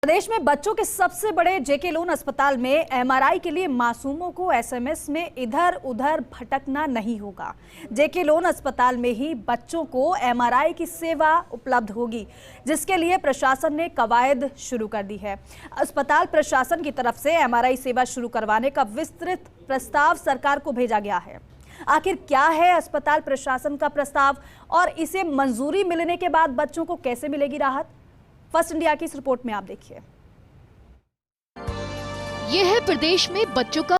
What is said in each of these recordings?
प्रदेश में बच्चों के सबसे बड़े जेके लोन अस्पताल में एमआरआई के लिए मासूमों को एसएमएस में इधर उधर भटकना नहीं होगा। जेके लोन अस्पताल में ही बच्चों को एमआरआई की सेवा उपलब्ध होगी, जिसके लिए प्रशासन ने कवायद शुरू कर दी है। अस्पताल प्रशासन की तरफ से एमआरआई सेवा शुरू करवाने का विस्तृत प्रस्ताव सरकार को भेजा गया है। आखिर क्या है अस्पताल प्रशासन का प्रस्ताव और इसे मंजूरी मिलने के बाद बच्चों को कैसे मिलेगी राहत? फर्स्ट इंडिया की इस रिपोर्ट में आप देखिए। यह है प्रदेश में बच्चों का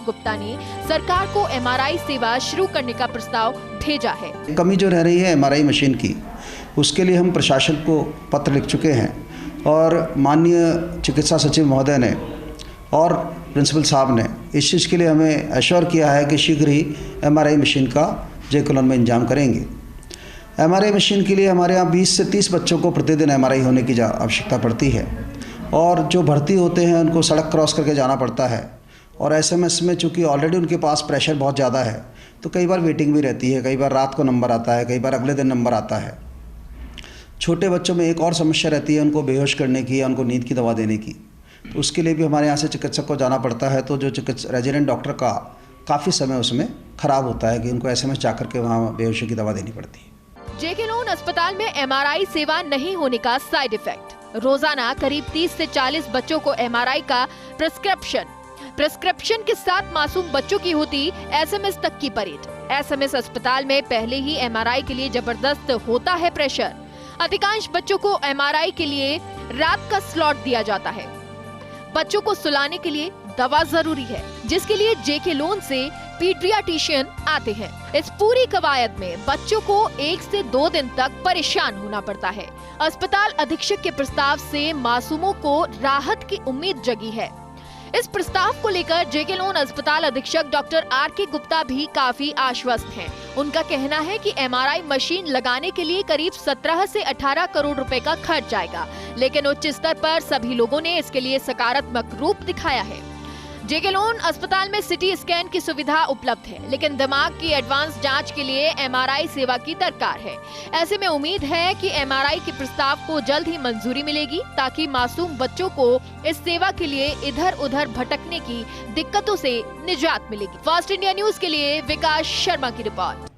गुप्ता ने सरकार को एमआरआई सेवा शुरू करने का प्रस्ताव भेजा है। कमी जो रह रही है एमआरआई मशीन की, उसके लिए हम प्रशासन को पत्र लिख चुके हैं और माननीय चिकित्सा सचिव महोदय ने और प्रिंसिपल साहब ने इस चीज़ के लिए हमें एश्योर किया है कि शीघ्र ही एमआरआई मशीन का जेके लोन में इंतजाम करेंगे। एमआरआई मशीन के लिए हमारे यहाँ 20 से 30 बच्चों को प्रतिदिन एमआरआई होने की आवश्यकता पड़ती है और जो भर्ती होते हैं उनको सड़क क्रॉस करके जाना पड़ता है और एसएमएस में चूँकि ऑलरेडी उनके पास प्रेशर बहुत ज़्यादा है तो कई बार वेटिंग भी रहती है, कई बार रात को नंबर आता है, कई बार अगले दिन नंबर आता है। छोटे बच्चों में एक और समस्या रहती है उनको बेहोश करने की या उनको नींद की दवा देने की, तो उसके लिए भी हमारे यहाँ से चिकित्सक को जाना पड़ता है। तो जो रेजिडेंट डॉक्टर का काफ़ी समय उसमें ख़राब होता है कि उनको एसएमएस जा करके वहाँ बेहोशी की दवा देनी पड़ती है। जेके लोन अस्पताल में एमआरआई सेवा नहीं होने का साइड इफेक्ट। रोजाना करीब 30 से 40 बच्चों को एमआरआई का प्रिस्क्रिप्शन के साथ मासूम बच्चों की होती एसएमएस तक की परेड। एसएमएस अस्पताल में पहले ही एमआरआई के लिए जबरदस्त होता है प्रेशर। अधिकांश बच्चों को एमआरआई के लिए रात का स्लॉट दिया जाता है। बच्चों को सुलाने के लिए दवा जरूरी है, जिसके लिए जेके लोन से पीडियाट्रिशियन आते हैं। इस पूरी कवायद में बच्चों को 1 से 2 दिन तक परेशान होना पड़ता है। अस्पताल अधीक्षक के प्रस्ताव से मासूमों को राहत की उम्मीद जगी है। इस प्रस्ताव को लेकर जेके लोन अस्पताल अधीक्षक डॉक्टर आर.के. गुप्ता भी काफी आश्वस्त हैं। उनका कहना है कि एमआरआई मशीन लगाने के लिए करीब 17 से 18 करोड़ रुपए का खर्च आएगा, लेकिन उच्च स्तर पर सभी लोगों ने इसके लिए सकारात्मक रूप दिखाया है। जेके लोन अस्पताल में सिटी स्कैन की सुविधा उपलब्ध है, लेकिन दिमाग की एडवांस जांच के लिए एमआरआई सेवा की दरकार है। ऐसे में उम्मीद है कि एमआरआई के प्रस्ताव को जल्द ही मंजूरी मिलेगी, ताकि मासूम बच्चों को इस सेवा के लिए इधर उधर भटकने की दिक्कतों से निजात मिलेगी। फर्स्ट इंडिया न्यूज के लिए विकास शर्मा की रिपोर्ट।